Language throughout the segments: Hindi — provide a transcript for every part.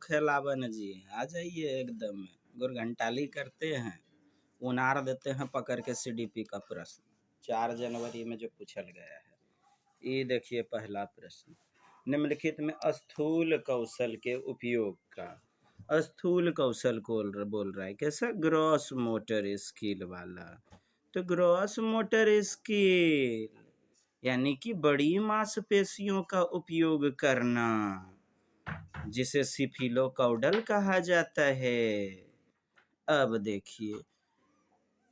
खेलावन जी, आ जाइए एकदम में। गुरघंटाली करते हैं, उनार देते हैं पकड़ के सीडीपी का प्रश्न 4 जनवरी में जो पूछल गया है। ये देखिए पहला प्रश्न, निम्नलिखित में स्थूल कौशल के उपयोग का, स्थूल कौशल को बोल रहा है कैसा, ग्रॉस मोटर स्किल वाला। तो ग्रॉस मोटर स्किल यानी कि बड़ी मांसपेशियों का उपयोग करना, जिसे सिफिलोकौडल कहा जाता है। अब देखिए,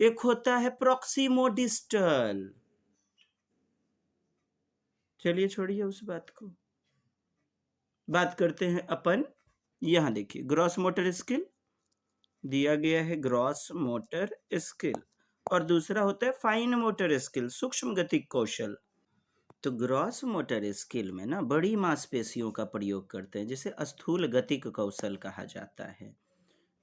एक होता है प्रॉक्सिमोडिस्टल। चलिए छोड़िए उस बात को, बात करते हैं अपन। यहां देखिए ग्रॉस मोटर स्किल दिया गया है, ग्रॉस मोटर स्किल, और दूसरा होता है फाइन मोटर स्किल, सूक्ष्म गतिक कौशल। तो ग्रॉस मोटर स्किल में ना बड़ी मांसपेशियों का प्रयोग करते हैं, जिसे स्थूल गतिक कौशल कहा जाता है।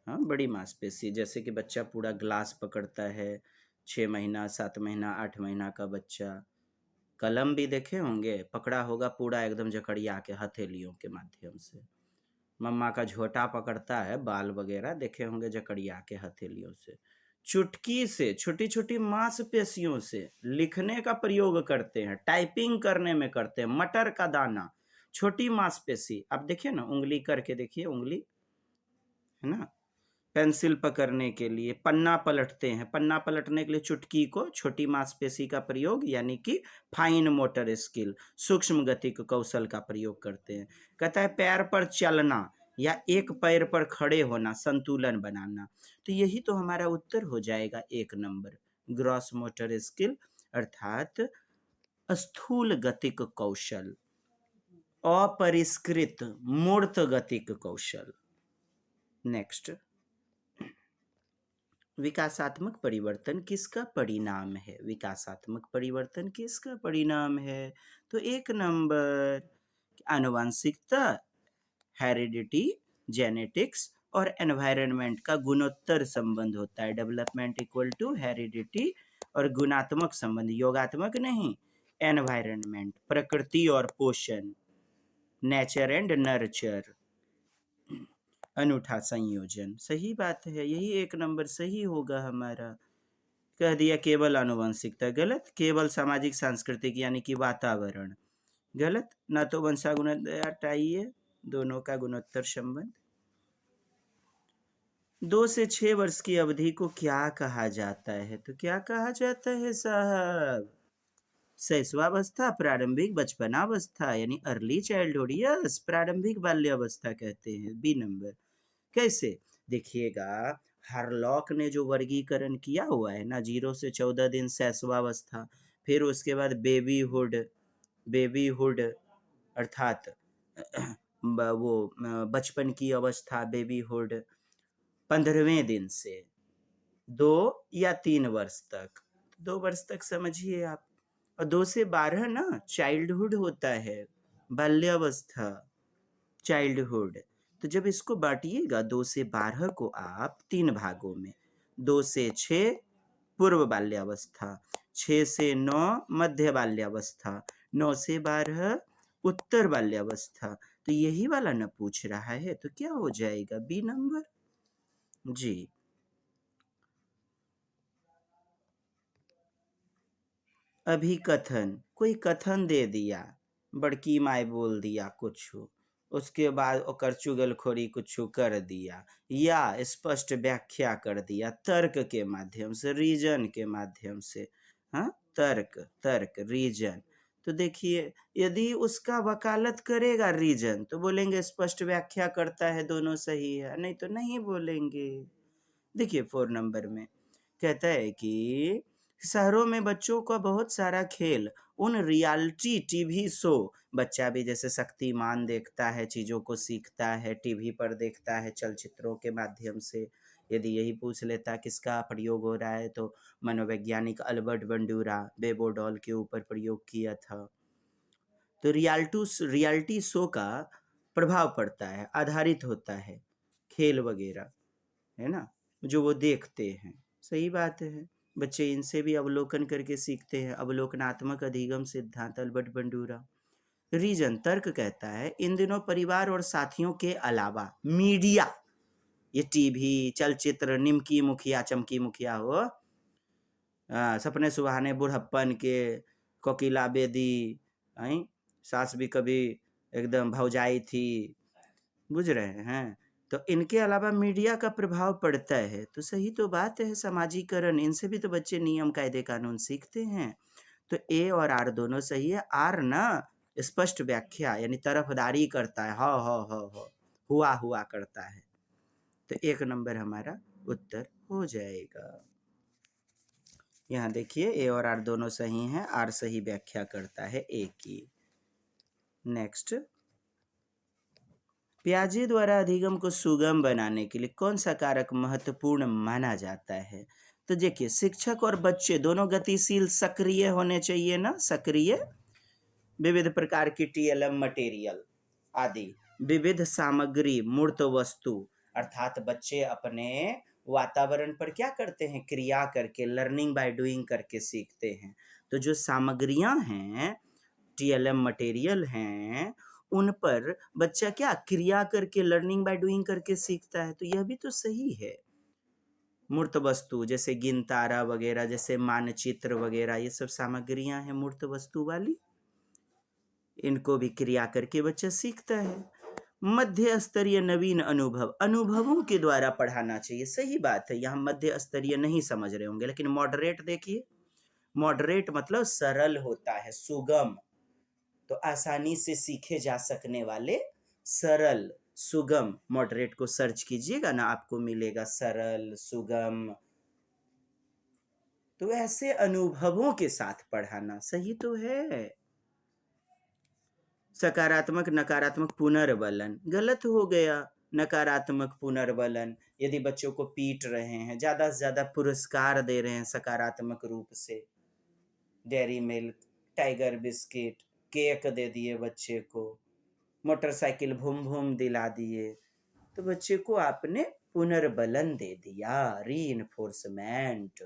हाँ, बड़ी मांसपेशी, जैसे कि बच्चा पूरा ग्लास पकड़ता है, 6 महीना 7 महीना 8 महीना का बच्चा। कलम भी देखे होंगे, पकड़ा होगा पूरा एकदम जकड़िया के हथेलियों के माध्यम से। मम्मा का झोटा पकड़ता है, बाल वगैरह देखे होंगे जकड़िया के हथेलियों से। चुटकी से, छोटी छोटी मांसपेशियों से लिखने का प्रयोग करते हैं, टाइपिंग करने में करते हैं। मटर का दाना, छोटी मांसपेशी, आप देखिए ना, उंगली करके देखिए, उंगली है ना। पेंसिल पकड़ने के लिए पन्ना पलटते हैं, पन्ना पलटने के लिए चुटकी को, छोटी मांसपेशी का प्रयोग, यानी कि फाइन मोटर स्किल, सूक्ष्म गतिक कौशल का प्रयोग करते हैं। कहता है पैर पर चलना या एक पैर पर खड़े होना, संतुलन बनाना। तो यही तो हमारा उत्तर हो जाएगा 1 नंबर, ग्रॉस मोटर स्किल अर्थात स्थूल गतिक कौशल, अपरिष्कृत मूर्त गतिक कौशल। नेक्स्ट, विकासात्मक परिवर्तन किसका परिणाम है, विकासात्मक परिवर्तन किसका परिणाम है। तो 1 नंबर, आनुवंशिकता, हेरिडिटी, जेनेटिक्स और एनवायरनमेंट का गुणोत्तर संबंध होता है। डेवलपमेंट इक्वल टू हेरिडिटी और गुणात्मक संबंध, योगात्मक नहीं, एनवायरनमेंट, प्रकृति और पोषण, नेचर एंड नर्चर, अनूठा संयोजन। सही बात है, यही 1 नंबर सही होगा हमारा। कह दिया केवल आनुवंशिकता, गलत। केवल सामाजिक सांस्कृतिक यानी कि वातावरण, गलत। ना तो वंशागुण हटाइए, दोनों का गुणोत्तर संबंध। 2 से 6 वर्ष की अवधि को क्या कहा जाता है, तो क्या कहा जाता है साहब, शैशवावस्था, प्रारंभिक बचपनावस्था यानी अर्ली चाइल्डहुड। यस, प्रारंभिक बाल्यावस्था कहते हैं। B number. कैसे, देखिएगा, हार्लॉक ने जो वर्गीकरण किया हुआ है ना, 0 से 14 दिन शैशवावस्था, फिर उसके बाद बेबीहुड, बेबीहुड अर्थात वो बचपन की अवस्था, बेबीहुड, 15वें दिन से 2 या 3 वर्ष तक, 2 वर्ष तक समझिए आप। और 2 से 12 ना चाइल्डहुड होता है, बाल्यावस्था, चाइल्डहुड। तो जब इसको बांटिएगा 2 से 12 को आप 3 भागों में, 2 से 6 पूर्व बाल्यावस्था, 6 से 9 मध्य बाल्यावस्था, 9 से 12 उत्तर बाल्यावस्था। तो यही वाला ना पूछ रहा है, तो क्या हो जाएगा, बी नंबर। जी, अभी कथन, कोई कथन दे दिया, बड़की माई बोल दिया कुछ, उसके बाद ओकर चुगलखोरी कुछ कर दिया, या स्पष्ट व्याख्या कर दिया तर्क के माध्यम से, रीजन के माध्यम से। हाँ, तर्क, तर्क, रीजन। तो देखिए, यदि उसका वकालत करेगा रीजन, तो बोलेंगे स्पष्ट व्याख्या करता है, दोनों सही है, नहीं तो नहीं बोलेंगे। देखिए 4 नंबर में कहता है कि शहरों में बच्चों का बहुत सारा खेल, उन रियलिटी टीवी शो, बच्चा भी जैसे शक्तिमान देखता है, चीज़ों को सीखता है, टीवी पर देखता है, चलचित्रों के माध्यम से। यदि यही पूछ लेता किसका प्रयोग हो रहा है, तो मनोवैज्ञानिक अल्बर्ट बंडूरा बेबोडॉल के ऊपर प्रयोग किया था। तो रियलिटी शो का प्रभाव पड़ता है, आधारित होता है, खेल वगैरह, है ना, जो वो देखते हैं। सही बात है, बच्चे इनसे भी अवलोकन करके सीखते हैं, अवलोकनात्मक अधिगम सिद्धांत, अल्बर्ट बंडूरा। रीजन तर्क कहता है इन दिनों परिवार और साथियों के अलावा मीडिया, ये टीवी, चलचित्र, निमकी मुखिया चमकी मुखिया हो, सपने सुहाने बुढ़प्पन के, कोकिला बेदी, आई सास भी कभी एकदम भौजाई थी, बुझ रहे हैं। तो इनके अलावा मीडिया का प्रभाव पड़ता है, तो सही तो बात है, समाजीकरण, इनसे भी तो बच्चे नियम कायदे कानून सीखते हैं। तो ए और आर दोनों सही है। आर ना स्पष्ट व्याख्या यानी तरफदारी करता है, हो हुआ करता है। तो 1 नंबर हमारा उत्तर हो जाएगा। यहाँ देखिए ए और आर दोनों सही हैं, आर सही व्याख्या करता है ए की। नेक्स्ट, पियाजे द्वारा अधिगम को सुगम बनाने के लिए कौन सा कारक महत्वपूर्ण माना जाता है? तो देखिए शिक्षक और बच्चे दोनों गतिशील सक्रिय होने चाहिए ना, सक्रिय, विविध प्रकार की टीएलएम मटेरियल आदि, विविध सामग्री, मूर्त वस्तु, अर्थात बच्चे अपने वातावरण पर क्या करते हैं, क्रिया करके, लर्निंग बाय डूइंग करके सीखते हैं। तो जो सामग्रियां हैं, टीएलएम मटेरियल हैं, उन पर बच्चा क्या क्रिया करके, लर्निंग बाय डूइंग करके सीखता है। तो यह भी तो सही है। मूर्त वस्तु जैसे गिनतारा वगैरह, जैसे मानचित्र वगैरह, ये सब सामग्रियां हैं मूर्त वस्तु वाली, इनको भी क्रिया करके बच्चा सीखता है। मध्य स्तरीय नवीन अनुभव, अनुभवों के द्वारा पढ़ाना चाहिए, सही बात है। यहाँ मध्य स्तरीय नहीं समझ रहे होंगे, लेकिन मॉडरेट देखिए, मॉडरेट मतलब सरल होता है, सुगम, तो आसानी से सीखे जा सकने वाले, सरल, सुगम। मॉडरेट को सर्च कीजिएगा ना, आपको मिलेगा सरल, सुगम। तो ऐसे अनुभवों के साथ पढ़ाना सही तो है। सकारात्मक नकारात्मक पुनर्बलन गलत हो गया। नकारात्मक पुनर्बलन, यदि बच्चों को पीट रहे हैं, ज़्यादा से ज़्यादा पुरस्कार दे रहे हैं सकारात्मक रूप से, Dairy Milk, Tiger biscuit, cake दे दिए बच्चे को, मोटरसाइकिल भूम भूम दिला दिए, तो बच्चे को आपने पुनर्बलन दे दिया, रीइंफोर्समेंट,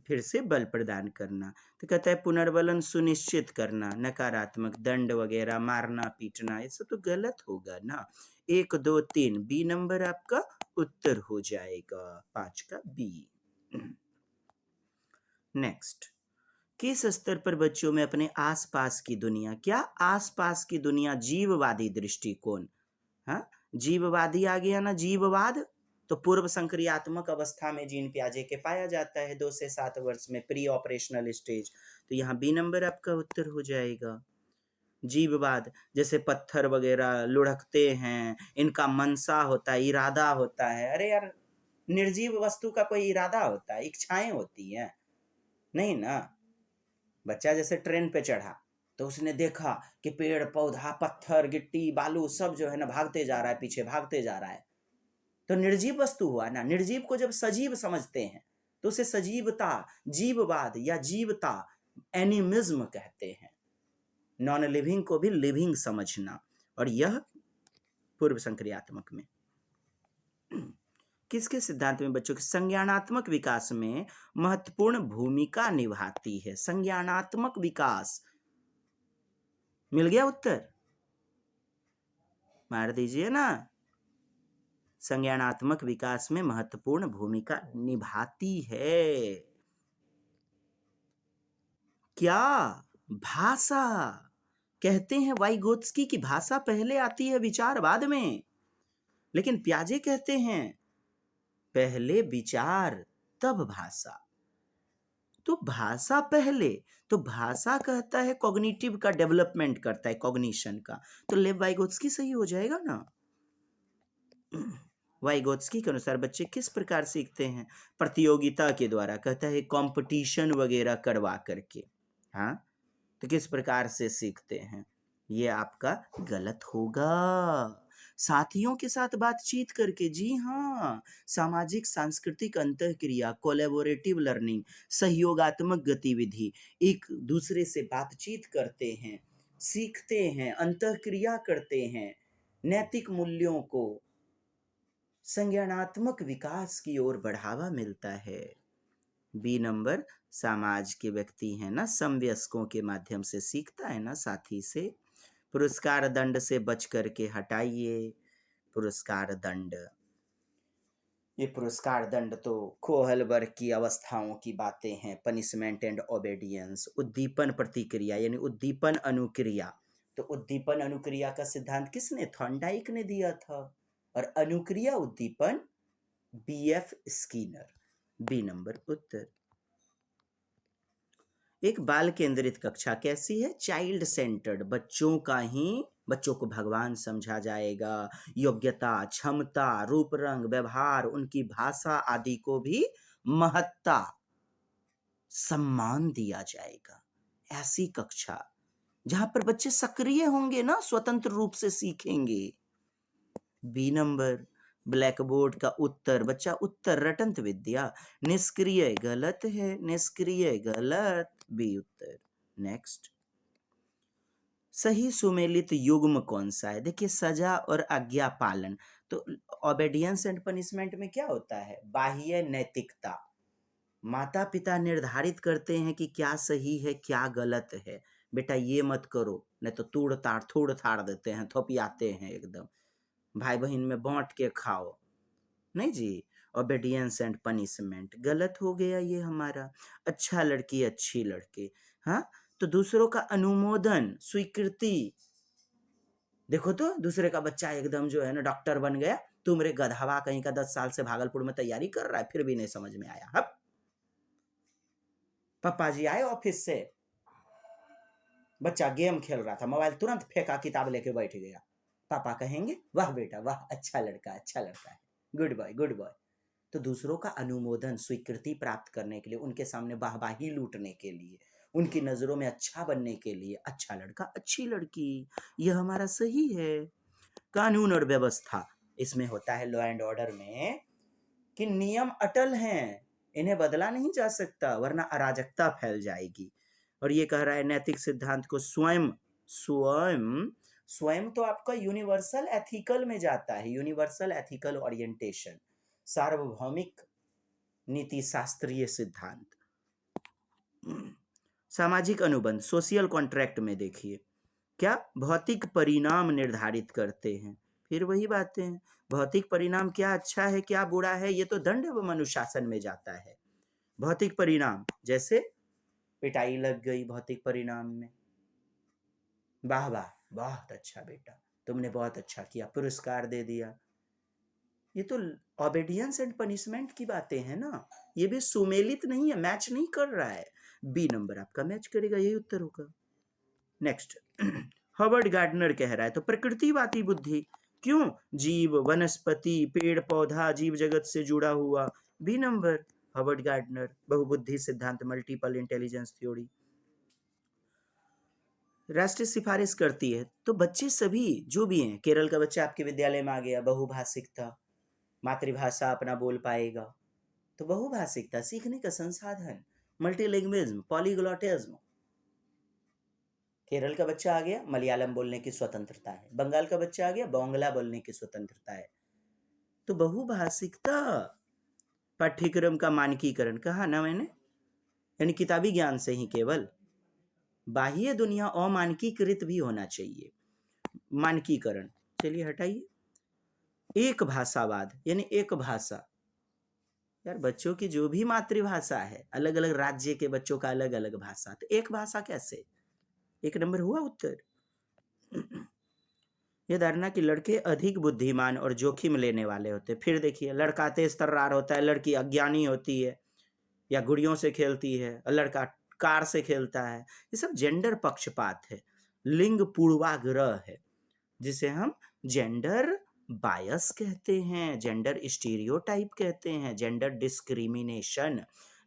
फिर से बल प्रदान करना। तो कहता है पुनर्बलन सुनिश्चित करना, नकारात्मक दंड वगैरह, मारना पीटना, ये सब तो गलत होगा ना। 1 2 3 बी नंबर आपका उत्तर हो जाएगा, 5 का बी। नेक्स्ट, किस स्तर पर बच्चों में अपने आसपास की दुनिया, क्या आसपास की दुनिया, जीववादी दृष्टिकोण, हाँ जीववादी आ गया ना, जीववाद, तो पूर्व संक्रियात्मक अवस्था में जीन पियाजे के पाया जाता है 2 से 7 वर्ष में, प्री ऑपरेशनल स्टेज। तो यहाँ बी नंबर आपका उत्तर हो जाएगा। जीववाद जैसे पत्थर वगैरह लुढ़कते हैं, इनका मनसा होता है, इरादा होता है। अरे यार, निर्जीव वस्तु का कोई इरादा होता है, इच्छाएं होती हैं नहीं ना। बच्चा जैसे ट्रेन पे चढ़ा तो उसने देखा कि पेड़ पौधा पत्थर गिट्टी बालू सब जो है ना भागते जा रहा है, पीछे भागते जा रहा है, तो निर्जीव वस्तु हुआ ना। निर्जीव को जब सजीव समझते हैं तो उसे सजीवता, जीववाद या जीवता, एनिमिज्म कहते हैं। नॉन लिविंग को भी लिविंग समझना, और यह पूर्व संक्रियात्मक में। किसके सिद्धांत में बच्चों के संज्ञानात्मक विकास में महत्वपूर्ण भूमिका निभाती है? संज्ञानात्मक विकास, मिल गया उत्तर, मार दीजिए ना। संज्ञानात्मक विकास में महत्वपूर्ण भूमिका निभाती है क्या? भाषा। कहते हैं वाइगोत्स्की की भाषा पहले आती है, विचार बाद में, लेकिन पियाजे कहते हैं पहले विचार तब भाषा। तो भाषा पहले, तो भाषा कहता है कॉग्निटिव का डेवलपमेंट करता है, कॉग्निशन का, तो लेव वाइगोत्स्की सही हो जाएगा ना। वाइगोत्स्की के अनुसार बच्चे किस प्रकार सीखते हैं? प्रतियोगिता के द्वारा, कहता है कंपटीशन वगैरह करवा करके। हाँ, तो किस प्रकार से सीखते हैं? ये आपका गलत होगा। साथियों के साथ बातचीत करके, जी हाँ, सामाजिक सांस्कृतिक अंतःक्रिया, कोलैबोरेटिव लर्निंग, सहयोगात्मक गतिविधि, एक दूसरे से बातचीत करते हैं, सीखते हैं, अंतःक्रिया करते हैं, नैतिक मूल्यों को, संज्ञानात्मक विकास की ओर बढ़ावा मिलता है। बी नंबर समाज के व्यक्ति हैं ना, समवयस्कों के माध्यम से सीखता है ना साथी से। पुरस्कार दंड से बच करके हटाइए। पुरस्कार दंड, ये पुरस्कार दंड तो कोहल वर्ग की अवस्थाओं की बातें हैं। पनिशमेंट एंड ओबेडियंस, उद्दीपन प्रतिक्रिया यानी उद्दीपन अनुक्रिया। तो उद्दीपन अनुक्रिया का सिद्धांत किसने, थॉर्नडाइक ने दिया था, और अनुक्रिया उद्दीपन बीएफ स्किनर। बी नंबर उत्तर। एक बाल केंद्रित कक्षा कैसी है, चाइल्ड सेंटर्ड, बच्चों को भगवान समझा जाएगा। योग्यता, क्षमता, रूप रंग, व्यवहार, उनकी भाषा आदि को भी महत्ता, सम्मान दिया जाएगा। ऐसी कक्षा जहां पर बच्चे सक्रिय होंगे ना, स्वतंत्र रूप से सीखेंगे। बी नंबर, ब्लैक बोर्ड का उत्तर, बच्चा उत्तर रटंत विद्या। निष्क्रिय गलत है, निष्क्रिय गलत, बी उत्तर। नेक्स्ट, सही सुमेलित युग्म कौन सा है, देखिए सजा और आज्ञा पालन। तो ओबेडियंस एंड पनिशमेंट में क्या होता है, बाह्य नैतिकता। माता पिता निर्धारित करते हैं कि क्या सही है क्या गलत है, बेटा ये मत करो, नहीं तो थोड़ थाड़ देते हैं, थोपियाते हैं एकदम, भाई बहन में बांट के खाओ। नहीं जी, ओबेडियंस एंड पनिशमेंट गलत हो गया ये हमारा। अच्छा लड़की अच्छी लड़के, हाँ, तो दूसरों का अनुमोदन, स्वीकृति। देखो तो दूसरे का बच्चा एकदम जो है ना डॉक्टर बन गया, तू मेरे गधावा कहीं का 10 साल से भागलपुर में तैयारी कर रहा है, फिर भी नहीं समझ में आया। हब पापा जी आए ऑफिस से, बच्चा गेम खेल रहा था, मोबाइल तुरंत फेंका, किताब लेके बैठ गया। पापा कहेंगे वाह बेटा वाह, अच्छा लड़का है, गुड बॉय गुड बॉय। तो दूसरों का अनुमोदन, स्वीकृति प्राप्त करने के लिए, उनके सामने वाहवाही लूटने के लिए, उनकी नजरों में अच्छा बनने के लिए, अच्छा लड़का अच्छी लड़की, यह हमारा सही है। कानून और व्यवस्था, इसमें होता है लॉ एंड ऑर्डर में कि नियम अटल हैं, इन्हें बदला नहीं जा सकता वरना अराजकता फैल जाएगी। और ये कह रहा है नैतिक सिद्धांत को स्वयं स्वयं स्वयं तो आपका यूनिवर्सल एथिकल में जाता है, यूनिवर्सल एथिकल ओरिएंटेशन, सार्वभौमिक नीति शास्त्रीय सिद्धांत। सामाजिक अनुबंध, सोशल कॉन्ट्रैक्ट में देखिए क्या भौतिक परिणाम निर्धारित करते हैं, फिर वही बातें हैं, भौतिक परिणाम क्या अच्छा है क्या बुरा है, ये तो दंड एवं अनुशासन में जाता है। भौतिक परिणाम जैसे पिटाई लग गई भौतिक परिणाम में, वाह वाह बहुत अच्छा बेटा, तुमने बहुत अच्छा किया, पुरस्कार दे दिया, ये तो ओबेडियंस एंड पनिशमेंट की बातें हैं ना, ये भी सुमेलित नहीं है, मैच नहीं कर रहा है। बी नंबर आपका मैच करेगा, यही उत्तर होगा। नेक्स्ट, हॉवर्ड गार्डनर कह रहा है तो प्रकृतिवादी बुद्धि, क्यों, जीव वनस्पति पेड़ पौधा जीव जगत से जुड़ा हुआ। बी नंबर हॉवर्ड गार्डनर, बहुबुद्धि सिद्धांत, मल्टीपल इंटेलिजेंस थ्योरी। राष्ट्रीय सिफारिश करती है तो बच्चे सभी जो भी हैं, केरल का बच्चा आपके विद्यालय में आ गया, बहुभाषिकता, मातृभाषा अपना बोल पाएगा, तो बहुभाषिकता सीखने का संसाधन, मल्टीलैंग्वेज, पॉलीग्लॉटिज्म। केरल का बच्चा आ गया, मलयालम बोलने की स्वतंत्रता है, बंगाल का बच्चा आ गया, बांग्ला बोलने की स्वतंत्रता है। तो बहुभाषिकता, पाठ्यक्रम का मानकीकरण, कहा ना मैंने, यानी किताबी ज्ञान से ही केवल, बाह्य दुनिया अमानकीकृत भी होना चाहिए, मानकीकरण। चलिए हटाइए, एक भाषावाद यानी एक भाषा, यार बच्चों की जो भी मातृभाषा है, अलग अलग राज्य के बच्चों का अलग अलग भाषा, तो एक भाषा कैसे, एक नंबर हुआ उत्तर। यह धारणा कि लड़के अधिक बुद्धिमान और जोखिम लेने वाले होते, फिर देखिए लड़का तेज तर्रार होता है, लड़की अज्ञानी होती है या गुड़ियों से खेलती है, और लड़का कार से खेलता है, ये सब जेंडर पक्षपात है, लिंग पूर्वाग्रह है, जिसे हम जेंडर बायस कहते हैं, जेंडर स्टीरियोटाइप कहते हैं, जेंडर डिस्क्रिमिनेशन,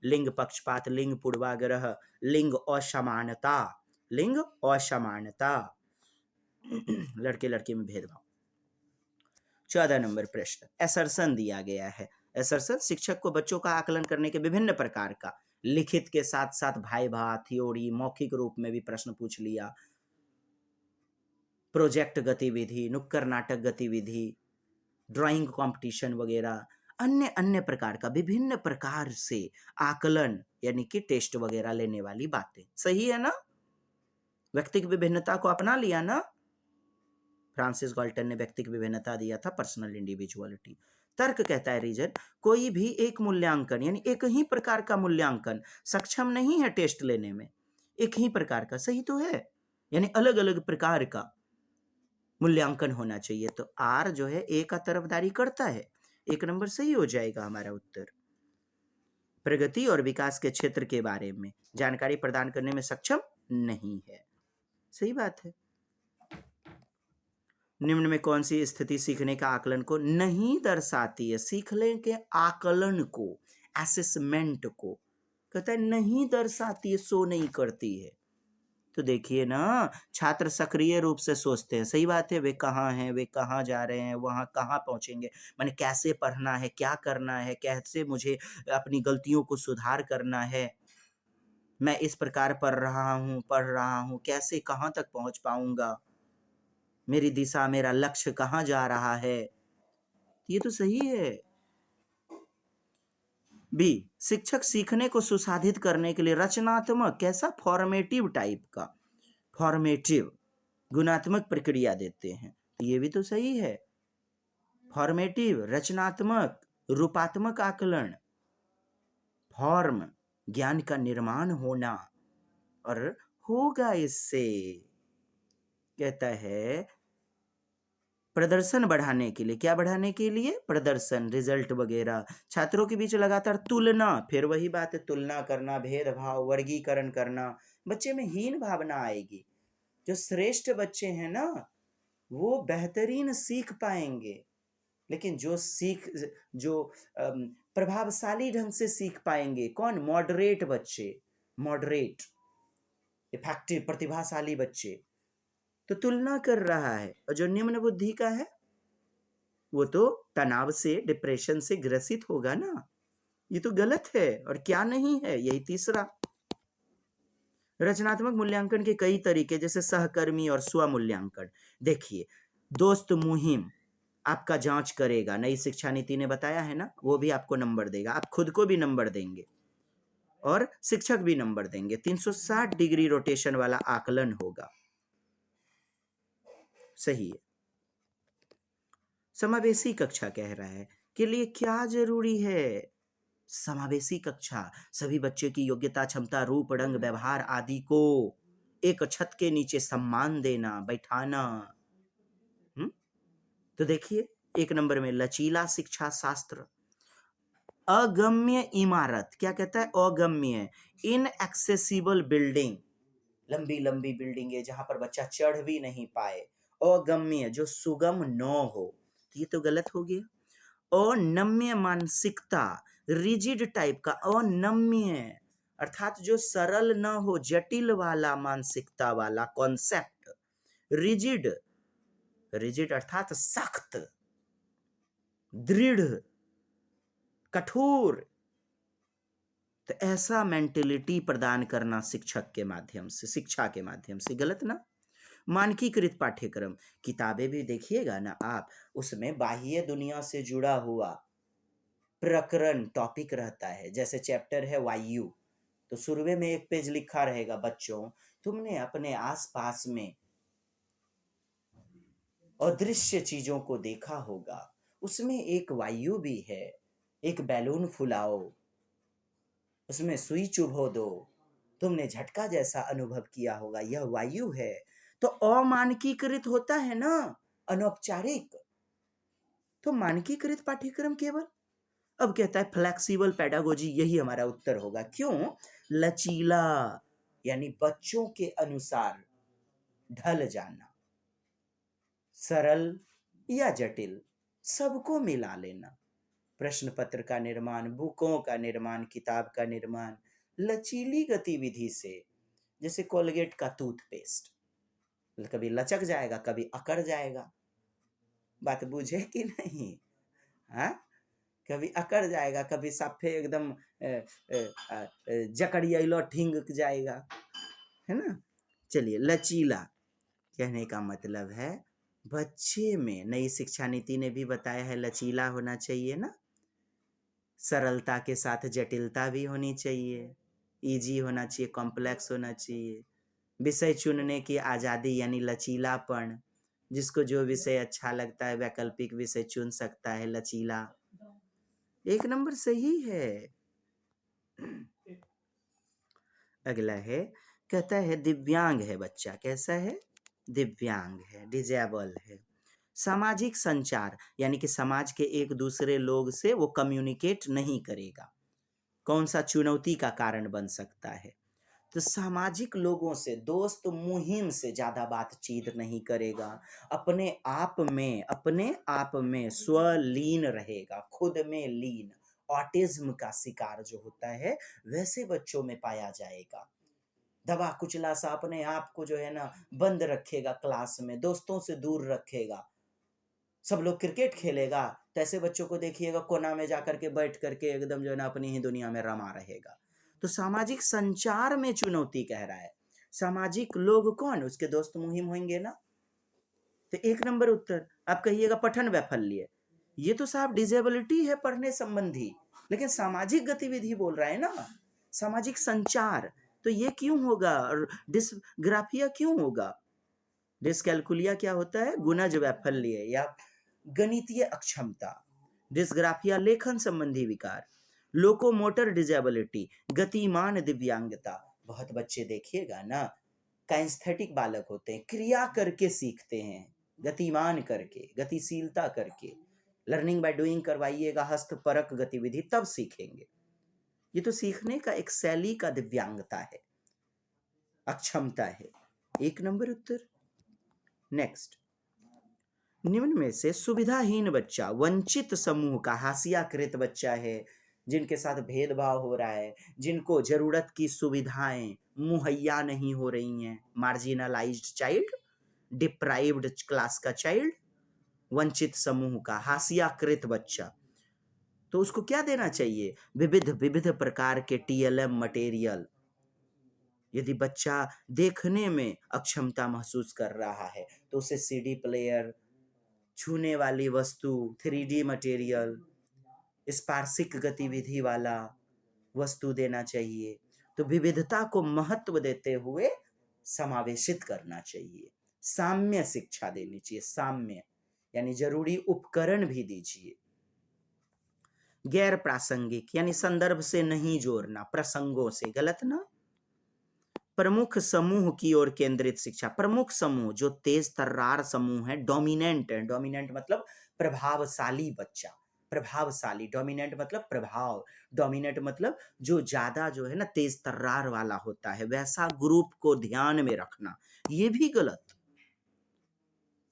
लिंग पक्षपात, लिंग पूर्वाग्रह, लिंग असमानता, लिंग असमानता, लड़के लड़के में भेदभाव। 14 नंबर प्रश्न, एसर्सन दिया गया है। एसर्सन शिक्षक को बच्चों का आकलन करने के विभिन्न प्रकार का, लिखित के साथ साथ भाइभा, थ्योरी, मौखिक रूप में भी प्रश्न पूछ लिया, प्रोजेक्ट गतिविधि, नुक्कड़ नाटक गतिविधि, ड्राइंग कंपटीशन वगैरह। अन्य अन्य प्रकार का, विभिन्न प्रकार से आकलन यानी कि टेस्ट वगैरह लेने वाली बातें। सही है ना? व्यक्तिगत विभिन्नता को अपना लिया ना? फ्रांसिस गाल्टन ने व्यक्तिगत विभिन्नता दिया था, पर्सनल इंडिविजुअलिटी। तर्क कहता है रीजन, कोई भी एक मूल्यांकन यानी एक ही प्रकार का मूल्यांकन सक्षम नहीं है टेस्ट लेने में। एक ही प्रकार का सही तो है, यानी अलग अलग प्रकार का मूल्यांकन होना चाहिए। तो आर जो है ए का तरफदारी करता है, 1 नंबर सही हो जाएगा हमारा उत्तर। प्रगति और विकास के क्षेत्र के बारे में जानकारी प्रदान करने में सक्षम नहीं है, सही बात है। निम्न में कौन सी स्थिति सीखने का आकलन को नहीं दर्शाती है? सीखने के आकलन को, असेसमेंट को कहता है नहीं दर्शाती है, शो नहीं करती है। तो देखिए ना, छात्र सक्रिय रूप से सोचते हैं, सही बात है। वे कहाँ हैं, वे कहाँ जा रहे हैं, वहाँ कहाँ पहुँचेंगे, मैंने कैसे पढ़ना है, क्या करना है, कैसे मुझे अपनी गलतियों को सुधार करना है, मैं इस प्रकार पढ़ रहा हूँ, कैसे कहाँ तक पहुँच पाऊंगा, मेरी दिशा, मेरा लक्ष्य कहाँ जा रहा है। ये तो सही है। बी, शिक्षक सीखने को सुसाधित करने के लिए रचनात्मक, कैसा, फॉर्मेटिव टाइप का, फॉर्मेटिव गुणात्मक प्रक्रिया देते हैं। ये भी तो सही है। फॉर्मेटिव, रचनात्मक, रूपात्मक आकलन, फॉर्म, ज्ञान का निर्माण होना और होगा इससे। कहता है प्रदर्शन बढ़ाने के लिए, क्या बढ़ाने के लिए? प्रदर्शन, रिजल्ट वगैरह। छात्रों के बीच लगातार तुलना, फिर वही बात है, तुलना करना, भेदभाव, वर्गीकरण करना, बच्चे में हीन भावना आएगी। जो श्रेष्ठ बच्चे हैं ना, वो बेहतरीन सीख पाएंगे, लेकिन जो प्रभावशाली ढंग से सीख पाएंगे कौन? मॉडरेट बच्चे, मॉडरेट इफेक्टिव प्रतिभाशाली बच्चे। तो तुलना कर रहा है, और जो निम्न बुद्धि का है वो तो तनाव से, डिप्रेशन से ग्रसित होगा ना। ये तो गलत है, और क्या नहीं है, यही तीसरा। रचनात्मक मूल्यांकन के कई तरीके, जैसे सहकर्मी और स्व मूल्यांकन। देखिए, दोस्त मुहिम आपका जांच करेगा, नई शिक्षा नीति ने बताया है ना, वो भी आपको नंबर देगा, आप खुद को भी नंबर देंगे और शिक्षक भी नंबर देंगे। 360 डिग्री रोटेशन वाला आकलन होगा, सही है। समावेशी कक्षा कह रहा है के लिए क्या जरूरी है? समावेशी कक्षा, सभी बच्चे की योग्यता, क्षमता, रूप, रंग, व्यवहार आदि को एक छत के नीचे सम्मान देना, बैठाना। तो देखिए, 1 नंबर में लचीला शिक्षा शास्त्र। अगम्य इमारत, क्या कहता है? अगम्य, इनएक्सेसिबल बिल्डिंग, लंबी लंबी बिल्डिंग है जहां पर बच्चा चढ़ भी नहीं पाए। अगम्य, जो सुगम न हो, ये तो गलत हो गया। अनम्य मानसिकता, रिजिड टाइप का, अनम्य अर्थात जो सरल न हो, जटिल वाला मानसिकता वाला कॉन्सेप्ट। रिजिड, रिजिड अर्थात सख्त, दृढ़, कठोर। तो ऐसा मेंटेलिटी प्रदान करना शिक्षक के माध्यम से, शिक्षा के माध्यम से, गलत ना। मानकीकृत पाठ्यक्रम, किताबें भी देखिएगा ना आप, उसमें बाह्य दुनिया से जुड़ा हुआ प्रकरण, टॉपिक रहता है। जैसे चैप्टर है वायु, तो शुरू में एक पेज लिखा रहेगा, बच्चों तुमने अपने आसपास में अदृश्य चीजों को देखा होगा, उसमें एक वायु भी है, एक बैलून फुलाओ, उसमें सुई चुभो दो, तुमने झटका जैसा अनुभव किया होगा, यह वायु है। तो अमानकीकृत होता है ना, अनौपचारिक। तो मानकीकृत पाठ्यक्रम केवल। अब कहता है फ्लेक्सिबल पेडागोजी, यही हमारा उत्तर होगा। क्यों? लचीला, यानी बच्चों के अनुसार ढल जाना, सरल या जटिल सबको मिला लेना। प्रश्न पत्र का निर्माण, बुकों का निर्माण, किताब का निर्माण लचीली गतिविधि से, जैसे कोलगेट का टूथपेस्ट, कभी लचक जाएगा, कभी अकड़ जाएगा। बात बुझे कि नहीं? हाँ, कभी अकड़ जाएगा, कभी साफे एकदम जकड़ियालो ठिंग जाएगा, है ना। चलिए, लचीला कहने का मतलब है बच्चे में, नई शिक्षा नीति ने भी बताया है लचीला होना चाहिए ना। सरलता के साथ जटिलता भी होनी चाहिए, इजी होना चाहिए, कॉम्प्लेक्स होना चाहिए, विषय चुनने की आज़ादी यानी लचीलापन, जिसको जो विषय अच्छा लगता है वैकल्पिक विषय चुन सकता है, लचीला। 1 नंबर सही है। अगला है, कहता है दिव्यांग है बच्चा। कैसा है? दिव्यांग है, डिजेबल है। सामाजिक संचार यानी कि समाज के एक दूसरे लोग से वो कम्युनिकेट नहीं करेगा। कौन सा चुनौती का कारण बन सकता है? तो सामाजिक लोगों से, दोस्त मुहिम से ज़्यादा बातचीत नहीं करेगा, अपने आप में स्वलीन रहेगा, खुद में लीन। ऑटिज्म का शिकार जो होता है वैसे बच्चों में पाया जाएगा। दबा कुचला सा अपने आप को जो है ना बंद रखेगा, क्लास में दोस्तों से दूर रखेगा। सब लोग क्रिकेट खेलेगा तो ऐसे बच्चों को देखिएगा कोना में जाकर के बैठ करके एकदम जो है ना अपनी ही दुनिया में रमा रहेगा। तो सामाजिक संचार में चुनौती कह रहा है। सामाजिक लोग कौन? उसके दोस्त मुहिम होंगे ना। तो 1 नंबर उत्तर। आप कहिएगा पठन वैफल्य, ये तो साहब डिजेबिलिटी है पढ़ने संबंधी, लेकिन सामाजिक गतिविधि बोल रहा है ना, सामाजिक संचार। तो ये क्यों होगा? और डिसग्राफिया क्यों होगा? डिसकैलकुलिया क्या होता है? गुणज वैफल्य या गणितीय अक्षमता। डिस्ग्राफिया लेखन संबंधी विकार। लोकोमोटर डिजेबिलिटी गतिमान दिव्यांगता। बहुत बच्चे देखिएगा ना काइंस्थेटिक बालक होते हैं, क्रिया करके सीखते हैं, गतिमान करके, गतिशीलता करके। लर्निंग बाय डूइंग करवाइएगा, हस्तपरक गतिविधि, तब सीखेंगे। ये तो सीखने का एक शैली का दिव्यांगता है, अक्षमता है। 1 नंबर उत्तर। नेक्स्ट, निम्न में से सुविधाहीन बच्चा वंचित समूह का हाशियाकृत बच्चा है, जिनके साथ भेदभाव हो रहा है, जिनको जरूरत की सुविधाएं मुहैया नहीं हो रही हैं। मार्जिनलाइज्ड चाइल्ड, डिप्राइव्ड क्लास का चाइल्ड, वंचित समूह का हाशियाकृत बच्चा। तो उसको क्या देना चाहिए? विविध विविध प्रकार के TLM मटेरियल। यदि बच्चा देखने में अक्षमता महसूस कर रहा है तो उसे CD प्लेयर, छूने वाली वस्तु, 3D मटेरियल, स्पार्शिक गतिविधि वाला वस्तु देना चाहिए। तो विविधता को महत्व देते हुए समावेशित करना चाहिए। साम्य शिक्षा देनी चाहिए, साम्य यानी जरूरी उपकरण भी दीजिए। गैर प्रासंगिक यानी संदर्भ से नहीं जोड़ना, प्रसंगों से, गलत ना। प्रमुख समूह की ओर केंद्रित शिक्षा। प्रमुख समूह जो तेज तर्रार समूह है, डोमिनेंट है। डोमिनेंट मतलब प्रभावशाली बच्चा, प्रभावशाली। डोमिनेंट मतलब प्रभाव, डोमिनेंट मतलब जो ज्यादा जो है ना तेज तर्रार वाला होता है, वैसा ग्रुप को ध्यान में रखना, ये भी गलत।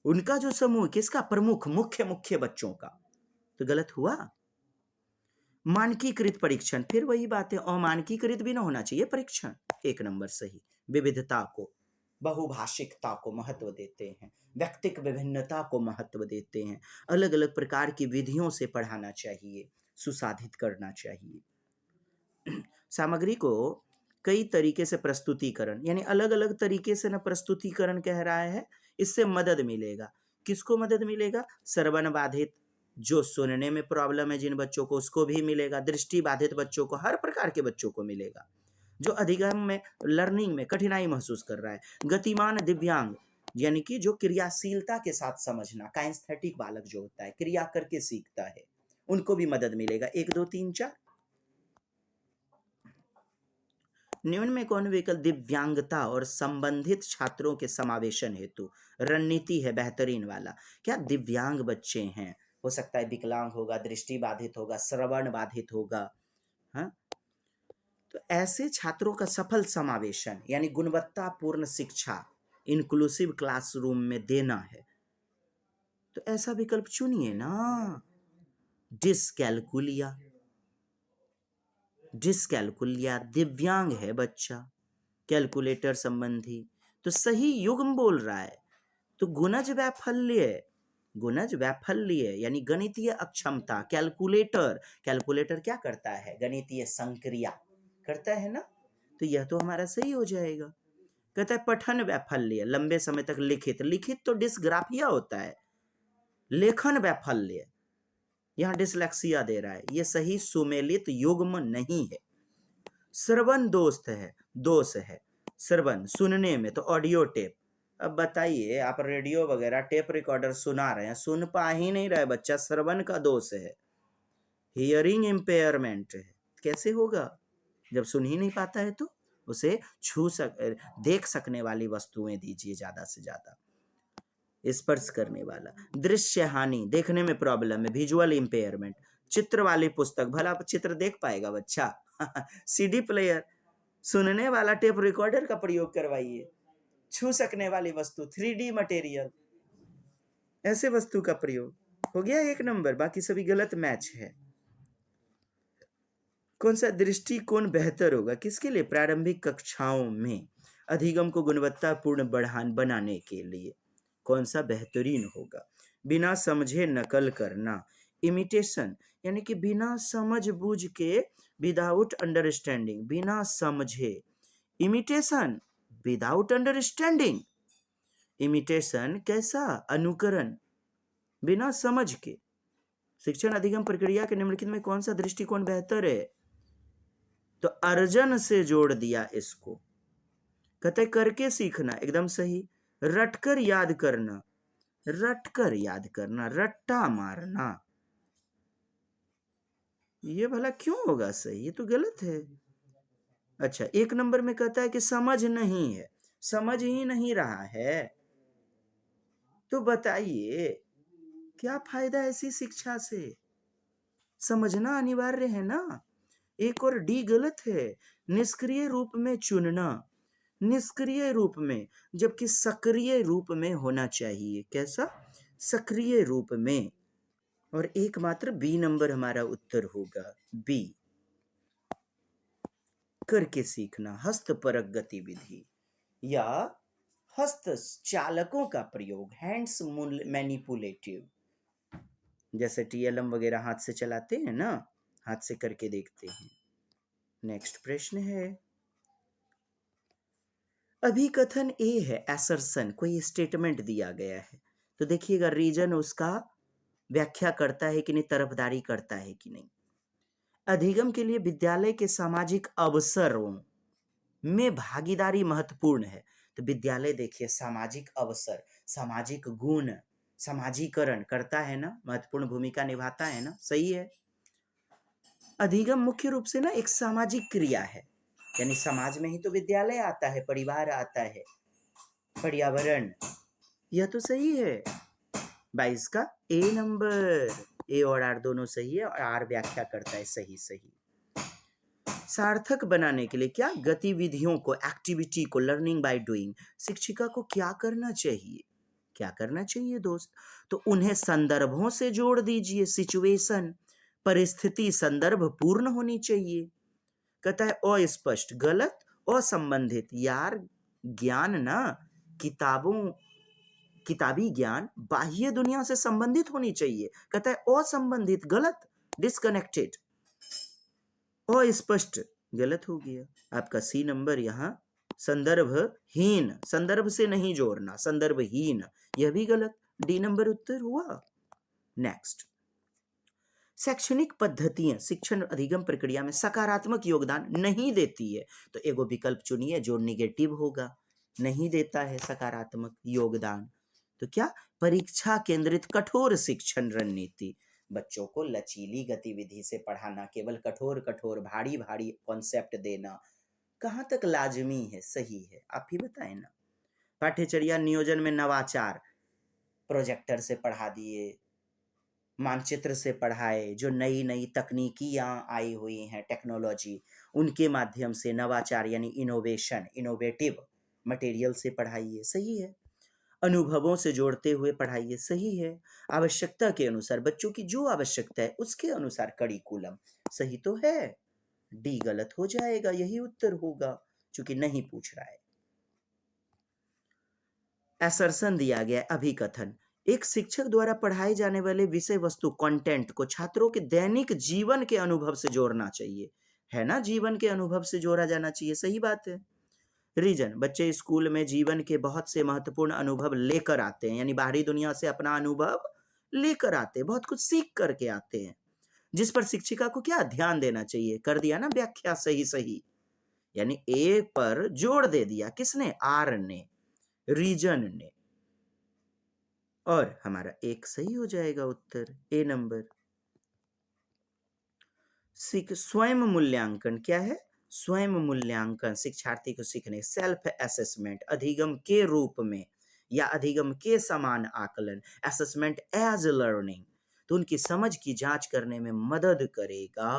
उनका जो समूह किसका? प्रमुख, मुख्य बच्चों का, तो गलत हुआ। मानकीकृत परीक्षण, फिर वही बात है, अमानकीकृत भी ना होना चाहिए परीक्षण। 1 नंबर सही। विविधता को, बहुभाषिकता को महत्व देते हैं, व्यक्तिक विभिन्नता को महत्व देते हैं, अलग अलग प्रकार की विधियों से पढ़ाना चाहिए, सुसाधित करना चाहिए। सामग्री को कई तरीके से प्रस्तुतिकरण, यानी अलग अलग तरीके से ना प्रस्तुतिकरण कह रहा है, इससे मदद मिलेगा। किसको मदद मिलेगा? श्रवण बाधित, जो सुनने में प्रॉब्लम है जिन बच्चों को, उसको भी मिलेगा। दृष्टि बाधित बच्चों को, हर प्रकार के बच्चों को मिलेगा जो अधिगम में, लर्निंग में कठिनाई महसूस कर रहा है। गतिमान दिव्यांग यानी कि जो क्रियाशीलता के साथ समझना, काइंस्थेटिक बालक जो होता है, क्रिया करके सीखता है, उनको भी मदद मिलेगा। 1 2 3 4। निम्न में कौन विकल्प दिव्यांगता और संबंधित छात्रों के समावेशन हेतु रणनीति है बेहतरीन वाला? क्या दिव्यांग बच्चे हैं, हो सकता है विकलांग होगा, दृष्टि बाधित होगा, श्रवण बाधित होगा, हाँ, तो ऐसे छात्रों का सफल समावेशन यानी गुणवत्तापूर्ण शिक्षा, इंक्लूसिव क्लासरूम में देना है, तो ऐसा विकल्प चुनिए ना। डिसकैलकुलिया, डिसकैलकुलिया दिव्यांग है बच्चा, कैलकुलेटर संबंधी, तो सही युग्म बोल रहा है। तो गुणज वैफल्य, गुणज वैफल्य यानी गणितीय अक्षमता। कैलकुलेटर, कैलकुलेटर क्या करता है? गणितीय संक्रिया करता है ना, तो यह तो हमारा सही हो जाएगा। कहता है पठन वैफल्य, लंबे समय तक लिखित, लिखित तो डिस्ग्राफिया होता है। लेखन वैफल्य, यहाँ डिसलेक्सिया दे रहा है, ये सही सुमेलित युग्म नहीं है। श्रवण दोष है। श्रवण सुनने में तो ऑडियो टेप। अब बताइए, आप रेडियो वगैरह टेप रिकॉर्डर सुना रहे हैं, सुन पा ही नहीं रहा है बच्चा, श्रवण का दोष है, हियरिंग इम्पेयरमेंट है। कैसे होगा जब सुन ही नहीं पाता है? तो उसे देख सकने वाली वस्तुएं दीजिए ज्यादा से ज्यादा, स्पर्श करने वाला। दृश्य हानि, देखने में प्रॉब्लम है, विजुअल इम्पेयरमेंट। चित्र वाली पुस्तक, भला चित्र देख पाएगा बच्चा? सीडी प्लेयर, सुनने वाला टेप रिकॉर्डर का प्रयोग करवाइए। छू सकने वाली वस्तु, 3D मटेरियल, ऐसे वस्तु का प्रयोग। हो गया 1 नंबर, बाकी सभी गलत मैच है। कौन सा दृष्टिकोण बेहतर होगा? किसके लिए? प्रारंभिक कक्षाओं में अधिगम को गुणवत्तापूर्ण बनाने के लिए कौन सा बेहतरीन होगा? बिना समझे नकल करना, इमिटेशन, यानी कि बिना समझ बूझ के, विदाउट अंडरस्टैंडिंग, बिना समझे। Imitation without understanding. इमिटेशन कैसा? अनुकरण, बिना समझ के। शिक्षण अधिगम प्रक्रिया के निम्नलिखित में कौन सा दृष्टिकोण बेहतर है? तो अर्जन से जोड़ दिया इसको। कहते करके सीखना, एकदम सही। रटकर याद करना, रटकर याद करना, रट्टा मारना, ये भला क्यों होगा सही? ये तो गलत है। अच्छा, 1 नंबर में कहता है कि समझ नहीं है, समझ ही नहीं रहा है, तो बताइए क्या फायदा ऐसी शिक्षा से? समझना अनिवार्य है ना। एक और डी गलत है, निष्क्रिय रूप में चुनना, निष्क्रिय रूप में, जबकि सक्रिय रूप में होना चाहिए। कैसा? सक्रिय रूप में। और एकमात्र बी नंबर हमारा उत्तर होगा, बी, करके सीखना, हस्तपरक गतिविधि या हस्त चालकों का प्रयोग, हैंड्स मैनिपुलेटिव, जैसे टीएलएम वगैरह हाथ से चलाते हैं ना, हाथ से करके देखते हैं। नेक्स्ट प्रश्न है, अभिकथन ए है, असर्शन, कोई स्टेटमेंट दिया गया है, तो देखिएगा रीजन उसका व्याख्या करता है कि नहीं, तरफदारी करता है कि नहीं। अधिगम के लिए विद्यालय के सामाजिक अवसरों में भागीदारी महत्वपूर्ण है, तो विद्यालय देखिए सामाजिक अवसर, सामाजिक गुण, समाजीकरण करता है ना, महत्वपूर्ण भूमिका निभाता है ना, सही है। अधिगम मुख्य रूप से ना एक सामाजिक क्रिया है, यानी समाज में ही तो विद्यालय आता है, परिवार आता है, पर्यावरण, यह तो सही है। 22 का ए नंबर, ए और आर दोनों सही है, और आर व्याख्या करता है सही सही। सार्थक बनाने के लिए क्या? गतिविधियों को, एक्टिविटी को, लर्निंग बाय डूइंग, शिक्षिका को क्या करना चाहिए? क्या करना चाहिए दोस्त? तो उन्हें संदर्भों से जोड़ दीजिए, सिचुएशन, परिस्थिति संदर्भ पूर्ण होनी चाहिए। कहता है अस्पष्ट, गलत, असंबंधित, यार ज्ञान ना, किताबी ज्ञान बाह्य दुनिया से संबंधित होनी चाहिए। कहता है असंबंधित, गलत, डिस्कनेक्टेड। अस्पष्ट गलत हो गया आपका सी नंबर। यहाँ संदर्भहीन, संदर्भ से नहीं जोड़ना, संदर्भहीन, यह भी गलत, डी नंबर उत्तर हुआ। नेक्स्ट, शैक्षणिक पद्धतियां शिक्षण अधिगम प्रक्रिया में सकारात्मक योगदान नहीं देती है, तो एगो विकल्प चुनिए जो निगेटिव होगा, नहीं देता है सकारात्मक योगदान। तो क्या? परीक्षा केंद्रित कठोर शिक्षण रणनीति, बच्चों को लचीली गतिविधि से पढ़ाना, केवल कठोर कठोर भारी भारी कॉन्सेप्ट देना कहाँ तक लाजमी है, सही है? आप ही बताएं ना। पाठ्यचर्या नियोजन में नवाचार, प्रोजेक्टर से पढ़ा दिए, मानचित्र से पढ़ाए, जो नई नई तकनीकियाँ आई हुई हैं, टेक्नोलॉजी, उनके माध्यम से नवाचार यानी इनोवेशन, इनोवेटिव मटेरियल से पढ़ाइए, सही है। अनुभवों से जोड़ते हुए पढ़ाइए, सही है। आवश्यकता के अनुसार, बच्चों की जो आवश्यकता है उसके अनुसार करिकुलम, सही तो है। डी गलत हो जाएगा, यही उत्तर होगा क्योंकि नहीं पूछ रहा है। असर्शन दिया गया, अभिकथन, एक शिक्षक द्वारा पढ़ाए जाने वाले विषय वस्तु, कंटेंट को छात्रों के दैनिक जीवन के अनुभव से जोड़ना चाहिए, है ना, जीवन के अनुभव से जोड़ा जाना चाहिए, सही बात है। रीजन, बच्चे स्कूल में जीवन के बहुत से महत्वपूर्ण अनुभव लेकर आते हैं, यानी बाहरी दुनिया से अपना अनुभव लेकर आते हैं, बहुत कुछ सीख करके आते हैं, जिस पर शिक्षिका को क्या ध्यान देना चाहिए। कर दिया ना व्याख्या सही सही, यानी ए पर जोड़ दे दिया, किसने? आर ने, रीजन ने, और हमारा एक सही हो जाएगा उत्तर, ए नंबर। स्वयं मूल्यांकन क्या है? स्वयं मूल्यांकन शिक्षार्थी को सीखने, सेल्फ असेसमेंट, अधिगम के रूप में या अधिगम के समान आकलन, असेसमेंट एज लर्निंग, तो उनकी समझ की जांच करने में मदद करेगा।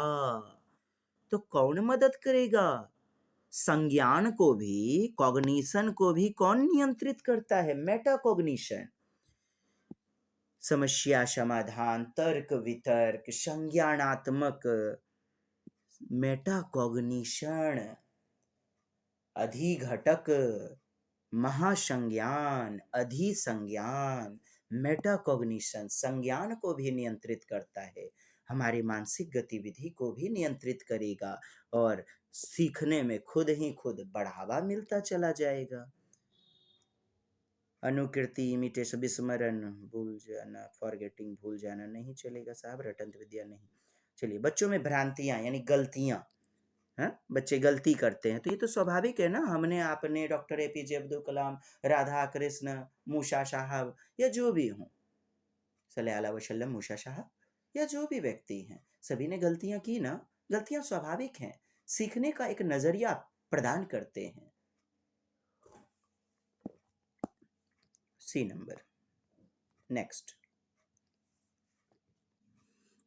तो कौन मदद करेगा? संज्ञान को भी, कॉग्निशन को भी कौन नियंत्रित करता है? मेटाकॉग्निशन। समस्या समाधान, तर्क वितर्क, संज्ञानात्मक, मेटाकॉग्निशन, अधिघटक, महासंज्ञान, अधिसंज्ञान, मेटाकॉग्निशन संज्ञान को भी नियंत्रित करता है, हमारी मानसिक गतिविधि को भी नियंत्रित करेगा, और सीखने में खुद ही खुद बढ़ावा मिलता चला जाएगा। अनुकृति, इमिटेशन, विस्मरण, भूल जाना, फॉरगेटिंग, भूल जाना नहीं चलेगा साहब, रटंत विद्या नहीं। चलिए, बच्चों में भ्रांतियां यानी गलतियां, हाँ, बच्चे गलती करते हैं, तो ये तो स्वाभाविक है ना। हमने आपने डॉक्टर एपीजे अब्दुल कलाम, राधा कृष्ण, मूसा साहब, या जो भी हों, सल्लल्लाहु अलैहि वसल्लम, मूसा साहब, या जो भी व्यक्ति हैं, सभी ने गलतियां की ना। गलतियां स्वाभाविक हैं, सीखने का एक नजरिया प्रदान करते हैं। सी नंबर। नेक्स्ट,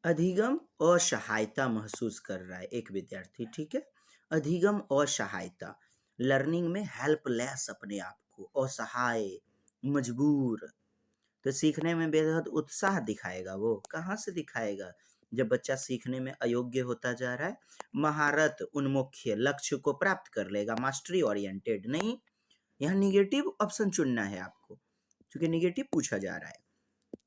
अधिगम असहायता महसूस कर रहा है एक विद्यार्थी, ठीक है। अधिगम असहायता, लर्निंग में हेल्पलेस, अपने आप को असहाय, मजबूर, तो सीखने में बेहद उत्साह दिखाएगा। वो कहाँ से दिखाएगा? जब बच्चा सीखने में अयोग्य होता जा रहा है, महारत उन्मुख्य, लक्ष्य को प्राप्त कर लेगा, मास्टरी ओरिएंटेड नहीं, यहाँ निगेटिव ऑप्शन चुनना है आपको, क्योंकि निगेटिव पूछा जा रहा है।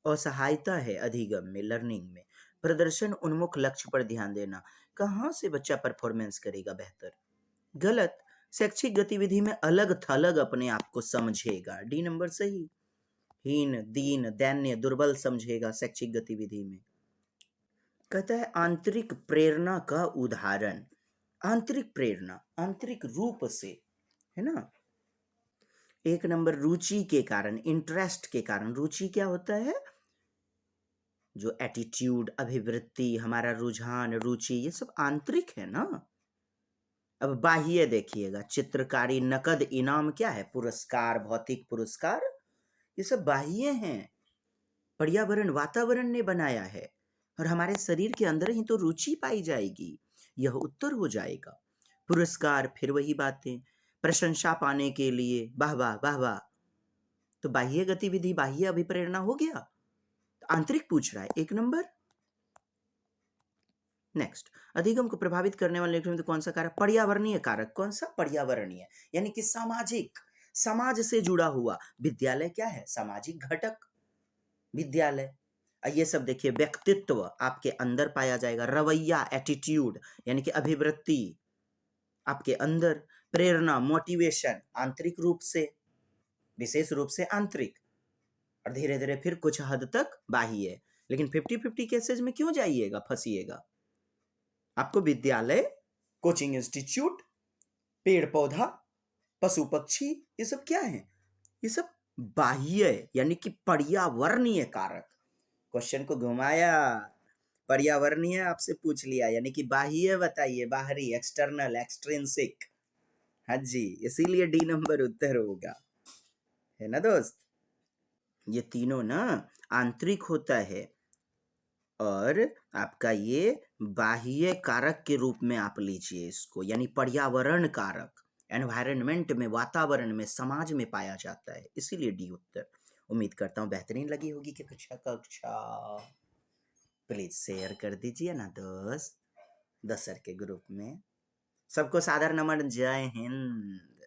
असहायता है अधिगम में, लर्निंग में, प्रदर्शन उन्मुख, लक्ष्य पर ध्यान देना, कहाँ से बच्चा परफॉर्मेंस करेगा बेहतर? गलत, शैक्षिक गतिविधि में अलग थलग अपने आप को समझेगा, डी नंबर सही। हीन, दीन, दैन्य, दुर्बल समझेगा शैक्षिक गतिविधि में। कहता है आंतरिक प्रेरणा का उदाहरण, आंतरिक प्रेरणा, आंतरिक रूप से, है ना। एक नंबर रुचि के कारण, इंटरेस्ट के कारण। रुचि क्या होता है? जो एटीट्यूड, अभिवृत्ति, हमारा रुझान, रुचि, ये सब आंतरिक है ना। अब बाह्य देखिएगा, चित्रकारी, नकद इनाम क्या है? पुरस्कार, भौतिक पुरस्कार, ये सब बाह्य हैं, पर्यावरण, वातावरण ने बनाया है, और हमारे शरीर के अंदर ही तो रुचि पाई जाएगी, यह उत्तर हो जाएगा। पुरस्कार, फिर वही बातें, प्रशंसा पाने के लिए, वाह वाह वाह वाह, तो बाह्य गतिविधि, बाह्य अभिप्रेरणा हो गया। तो आंतरिक पूछ रहा है, एक नंबर। नेक्स्ट, अधिगम को प्रभावित करने वाले तो कौन सा कारक? पर्यावरणीय कारक। कौन सा? पर्यावरणीय, यानी कि सामाजिक, समाज से जुड़ा हुआ। विद्यालय क्या है? सामाजिक घटक, विद्यालय। ये सब देखिए, व्यक्तित्व आपके अंदर पाया जाएगा, रवैया, एटीट्यूड, यानी कि अभिवृत्ति आपके अंदर, प्रेरणा, मोटिवेशन, आंतरिक रूप से, विशेष रूप से आंतरिक, और धीरे धीरे फिर कुछ हद तक बाह्य। लेकिन 50-50 केसेज में क्यों जाइएगा, फंसिएगा? आपको विद्यालय, कोचिंग इंस्टीट्यूट, पेड़ पौधा, पशु पक्षी, ये सब क्या है? ये सब बाह्य, यानी कि पर्यावरणीय कारक। क्वेश्चन को घुमाया, पर्यावरणीय आपसे पूछ लिया, यानी कि बाह्य बताइए, बाहरी, एक्सटर्नल, एक्सट्रिंसिक। हाँ जी, इसीलिए डी नंबर उत्तर होगा, है ना दोस्त। ये तीनों ना आंतरिक होता है, और आपका ये बाह्य कारक के रूप में आप लीजिए इसको, यानी पर्यावरण कारक, एनवायरनमेंट में, वातावरण में, समाज में पाया जाता है, इसीलिए डी उत्तर। उम्मीद करता हूँ बेहतरीन लगी होगी कि कक्षा प्लीज शेयर कर दीजिए ना दोस्त, 10 सर के ग्रुप में। सबको सादर नमन, जय हिंद।